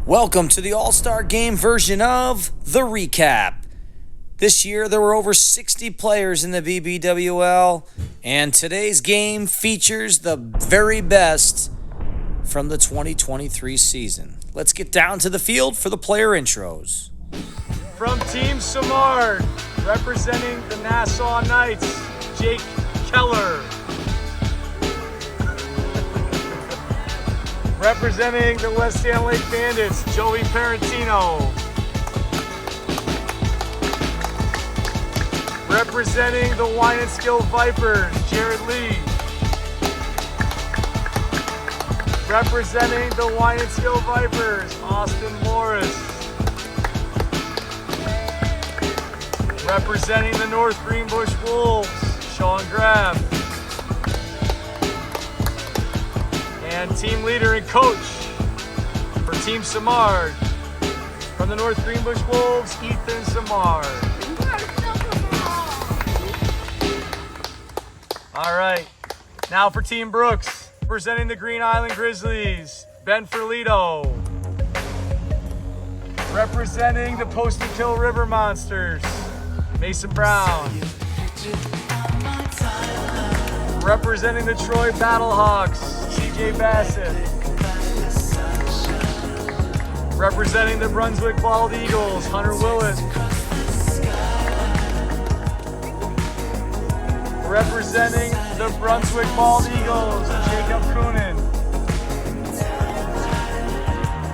Welcome to the All-Star Game version of The Recap. This year, there were over 60 players in the BBWL, and today's game features the very best from the 2023 season. Let's get down to the field for the player intros. From Team Samard, representing the Nassau Knights, Jake Keller. Representing the West End Lake Bandits, Joey Parentino. Representing the Wine and Skill Vipers, Jared Lee. Representing the Wine and Skill Vipers, Austin Morris. Representing the North Greenbush Wolves, Sean Graff. And team leader and coach for Team Samard, from the North Greenbush Wolves, Ethan Samard. All right, now for Team Brooks, representing the Green Island Grizzlies, Ben Ferlito. Representing the Poston Kill River Monsters, Mason Brown. Representing the Troy Battlehawks, CJ Bassett. Representing the Brunswick Bald Eagles, Hunter Willett. Representing the Brunswick Bald Eagles, Jacob Coonan.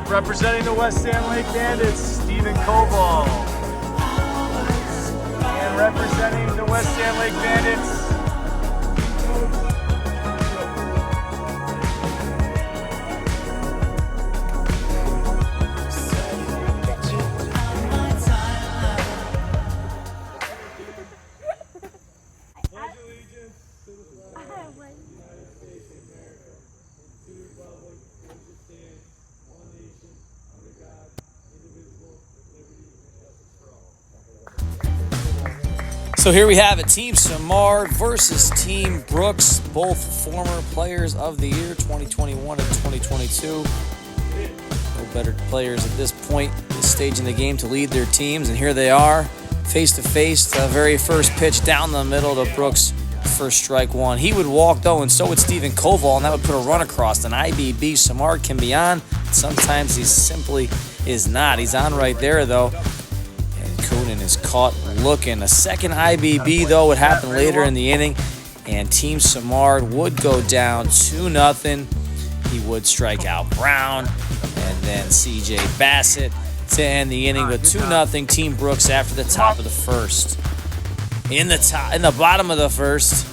Representing the West End Lake Bandits, Stephen Koval. And representing the West End Lake Bandits, So here we have it, Team Samard versus Team Brooks, both former players of the year, 2021 and 2022. No better players at this point, this stage in the game, to lead their teams, and here they are, face-to-face, the very first pitch down the middle to Brooks, first strike one. He would walk, though, and so would Stephen Koval, and that would put a run across. An IBB, Samard can be on, sometimes he simply is not. He's on right there, though. Coonan is caught looking. A second IBB, though, would happen later in the inning, and Team Samard would go down 2-0. He would strike out Brown, and then CJ Bassett to end the inning with 2-0 Team Brooks after the top of the first. In the bottom of the first,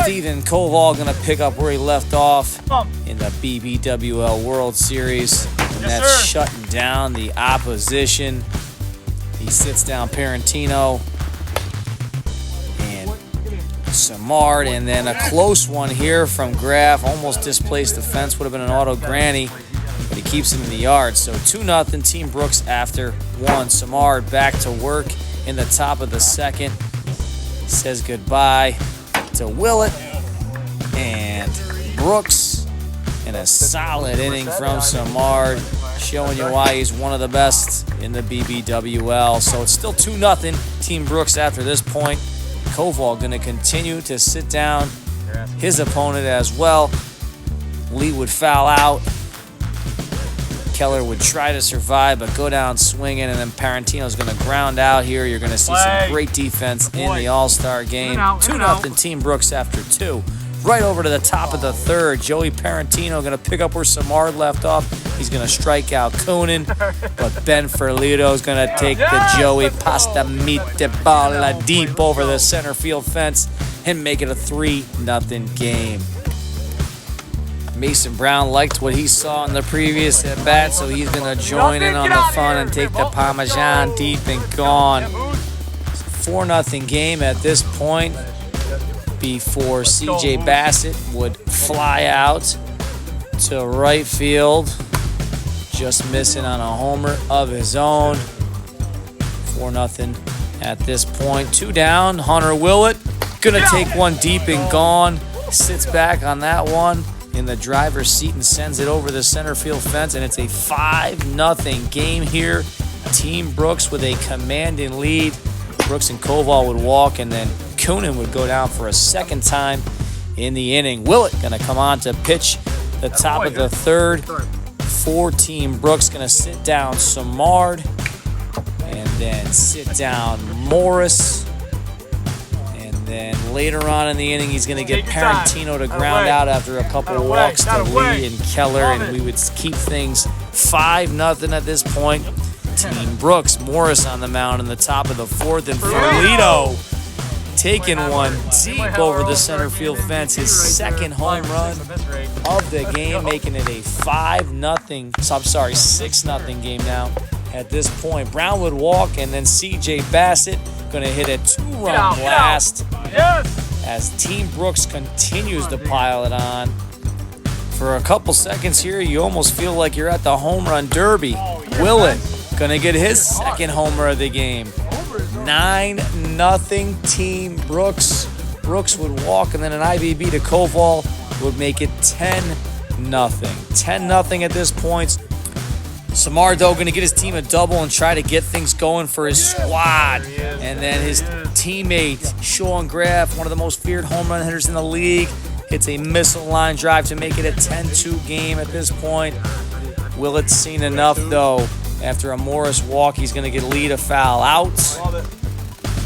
Stephen Koval going to pick up where he left off in the BBWL World Series, and that's shutting down the opposition. He sits down Parentino and Samard, and then a close one here from Graff. Almost displaced the fence, would have been an auto granny, but he keeps it in the yard. So 2-0 Team Brooks after one. Samard back to work in the top of the second. Says goodbye to Willett, and Brooks in a solid inning from Samard, showing you why he's one of the best in the BBWL. So it's still 2-0 Team Brooks after this point. Koval going to continue to sit down his opponent as well. Lee would foul out. Keller would try to survive but go down swinging, and then Parentino's going to ground out here. You're going to see some great defense in the All-Star game. 2-0 Team Brooks after two. Right over to the top of the third. Joey Parentino going to pick up where Samard left off. He's going to strike out Coonan, but Ben Ferlito is going to take the Joey Pasta Mite Balla deep over the center field fence and make it a 3-0 game. Mason Brown liked what he saw in the previous at-bat, so he's going to join in on the fun and take the Parmesan deep and gone. 4-0 game at this point, before CJ Bassett would fly out to right field, just missing on a homer of his own. 4-0 at this point. Two down. Hunter Willett gonna take one deep and gone. Sits back on that one in in the driver's seat and sends it over the center field fence, and it's a 5-0 game here. Team Brooks with a commanding lead. Brooks and Koval would walk, and then Coonan would go down for a second time in the inning. Willett going to come on to pitch the top of the third for Team Brooks. Going to sit down Samard, and then sit down Morris. And then later on in the inning, he's going to get Parentino to ground out after a couple walks to Lee and Keller, and we would keep things 5-0 at this point. Team Brooks, Morris on the mound in the top of the fourth, and Ferlito taking one deep over the center field fence, his second home run of the game, making it a 6-0 game now at this point. Brown would walk, and then C.J. Bassett going to hit a 2-run blast as Team Brooks continues to pile it on. For a couple seconds here, you almost feel like you're at the home run derby. Willett going to get his second homer of the game. 9-0 Team Brooks. Brooks would walk, and then an IVB to Koval would make it 10-0. 10-0 at this point. Samar, though, going to get his team a double and try to get things going for his squad. And then his teammate, Sean Graff, one of the most feared home run hitters in the league, hits a missile line drive to make it a 10-2 game at this point. Willett's seen enough, though. After a Morris walk, he's going to get Lee to foul out.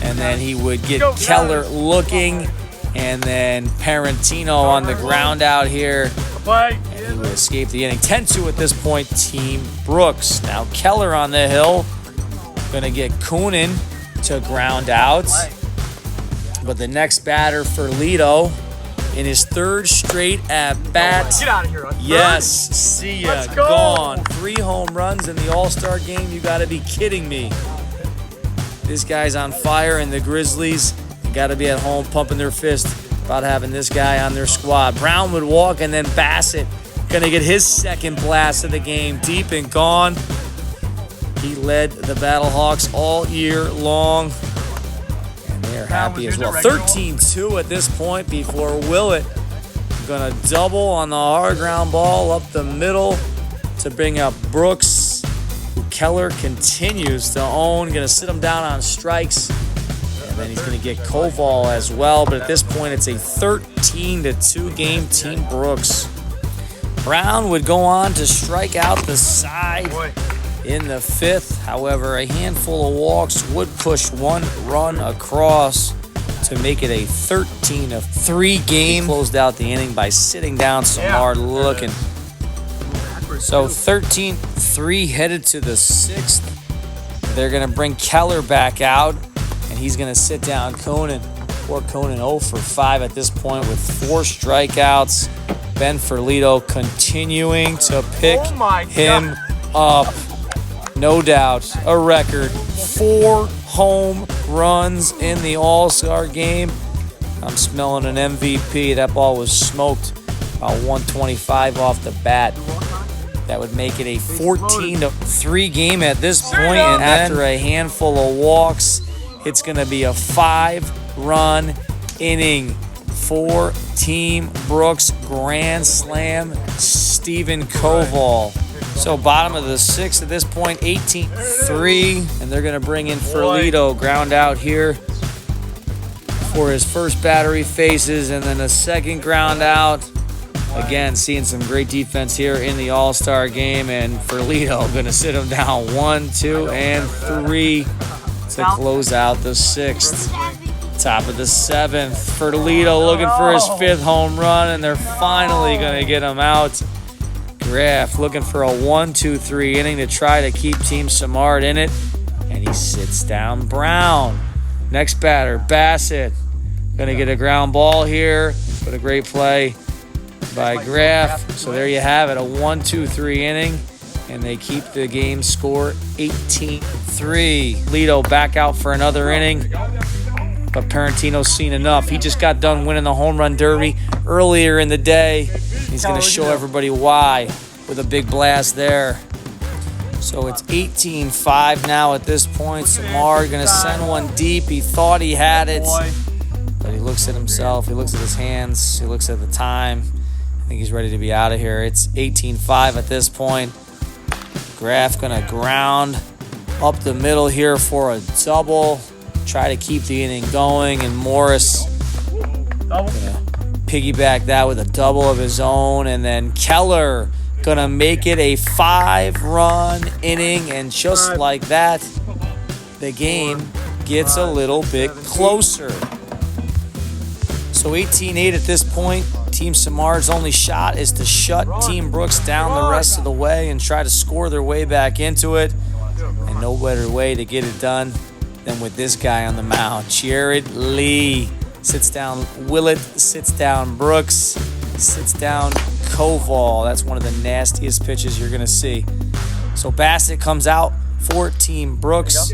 And then he would get Keller looking. And then Parentino on the ground out here. And he would escape the inning. 10-2 at this point, Team Brooks. Now Keller on the hill. Going to get Coonan to ground out. But the next batter for Lito, in his third straight at-bat. Get out of here. Yes, see ya, gone. 3 home runs in the All-Star game. You got to be kidding me. This guy's on fire, and the Grizzlies got to be at home pumping their fist about having this guy on their squad. Brown would walk, and then Bassett going to get his second blast of the game, deep and gone. He led the Battlehawks all year long. They're happy as well. 13-2 at this point before Willett going to double on the hard ground ball up the middle to bring up Brooks, who Keller continues to own. Going to sit him down on strikes. And then he's going to get Koval as well. But at this point, it's a 13-2 game, Team Brooks. Brown would go on to strike out the side in the fifth. However, a handful of walks would push 1 run across to make it a 13-3 game. He closed out the inning by sitting down Samar looking. So 13-3 headed to the 6th. They're going to bring Keller back out, and he's going to sit down Coonan. Poor Coonan 0 for 5 at this point with 4 strikeouts. Ben Ferlito continuing to pick him up. No doubt, a record. 4 home runs in the All-Star game. I'm smelling an MVP. That ball was smoked about 125 off the bat. That would make it a 14-3 game at this point. And after a handful of walks, it's going to be a 5-run inning for Team Brooks. Grand slam, Stephen Koval. So bottom of the 6th at this point, 18-3, and they're going to bring in Ferlito, ground out here for his first battery faces, and then a second ground out. Again, seeing some great defense here in the All-Star game, and Ferlito going to sit him down 1, 2, and 3 to close out the 6th. Top of the 7th, Ferlito looking for his 5th home run, and they're finally going to get him out. Graff looking for a 1-2-3 inning to try to keep Team Samard in it, and he sits down Brown. Next batter, Bassett, going to get a ground ball here, but a great play by Graff. So there you have it, a 1-2-3 inning, and they keep the game score 18-3. Lito back out for another inning, but Parentino's seen enough. He just got done winning the home run derby earlier in the day. He's going to show everybody why with a big blast there. So it's 18-5 now at this point. Samar going to send one deep. He thought he had it, but he looks at himself. He looks at his hands. He looks at the time. think he's ready to be out of here. It's 18-5 at this point. Graf gonna ground up the middle here for a double. Try to keep the inning going, and Morris gonna piggyback that with a double of his own, and then Keller gonna make it a 5-run inning, and just like that, the game gets a little bit closer. So 18-8 at this point. Team Samar's only shot is to shut Team Brooks down the rest of the way and try to score their way back into it. And no better way to get it done than with this guy on the mound. Jared Lee sits down Willett, sits down Brooks, sits down Koval. That's one of the nastiest pitches you're going to see. So Bassett comes out for Team Brooks.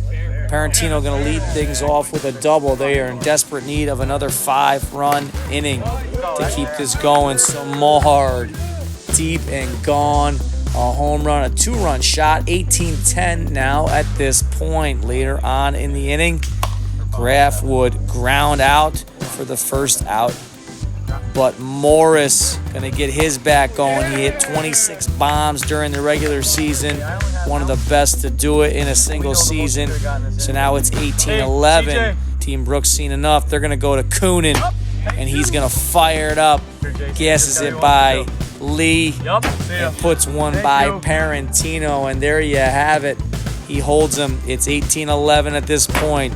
Parentino going to lead things off with a double. They are in desperate need of another 5-run inning to keep this going. Samard deep and gone. A home run, a 2-run shot. 18-10 now at this point. Later on in the inning, Graf would ground out for the first out. But Morris going to get his back going. He hit 26 bombs during the regular season. One of the best to do it in a single season. So now it's 18-11. Team Brooks seen enough. They're going to go to Coonan, and he's going to fire it up. Gasses it by Lee and puts one by Parentino. And there you have it. He holds him. It's 18-11 at this point.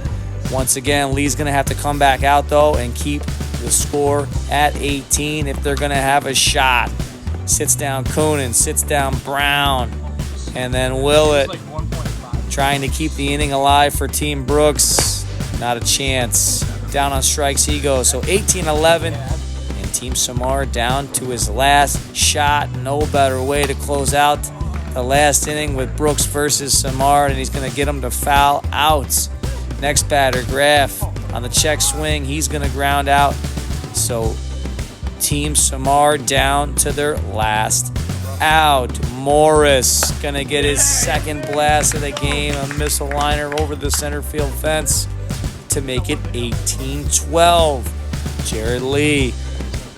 Once again, Lee's going to have to come back out, though, and keep the score at 18 if they're going to have a shot. Sits down Coonan, sits down Brown, and then Willett trying to keep the inning alive for Team Brooks. Not a chance. Down on strikes he goes. So 18-11, and Team Samar down to his last shot. No better way to close out the last inning with Brooks versus Samar, and he's going to get him to foul out. Next batter, Graf, on the check swing. He's going to ground out. So Team Samar down to their last out. Morris going to get his second blast of the game. A missile liner over the center field fence to make it 18-12. Jared Lee,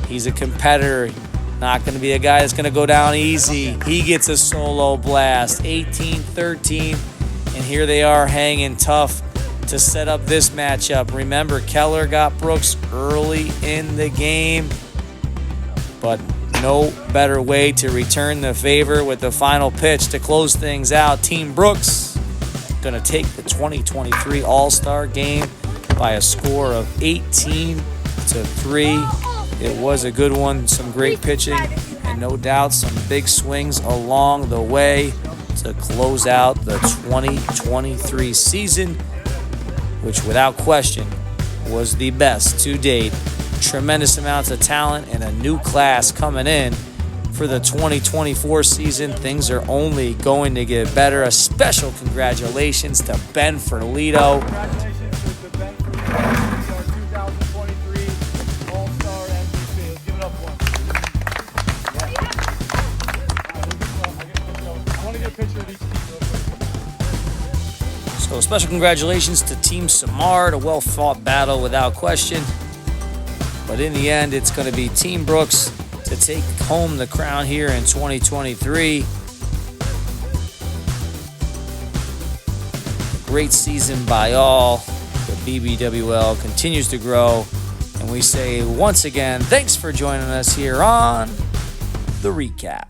he's a competitor. Not going to be a guy that's going to go down easy. He gets a solo blast. 18-13. And here they are hanging tough to set up this matchup. Remember, Keller got Brooks early in the game, but no better way to return the favor with the final pitch to close things out. Team Brooks going to take the 2023 All-Star game by a score of 18-3. It was a good one, some great pitching, and no doubt some big swings along the way to close out the 2023 season, which without question was the best to date. Tremendous amounts of talent and a new class coming in for the 2024 season. Things are only going to get better. A special congratulations to Ben Ferlito. Congratulations to Ben Ferlito, our 2023 All-Star MVP. Let's give it up one. I want to get a picture of each team real quick. So special congratulations to Team Samar. A well-fought battle without question. But in the end, it's going to be Team Brooks to take home the crown here in 2023. A great season by all. The BBWL continues to grow. And we say once again, thanks for joining us here on The Recap.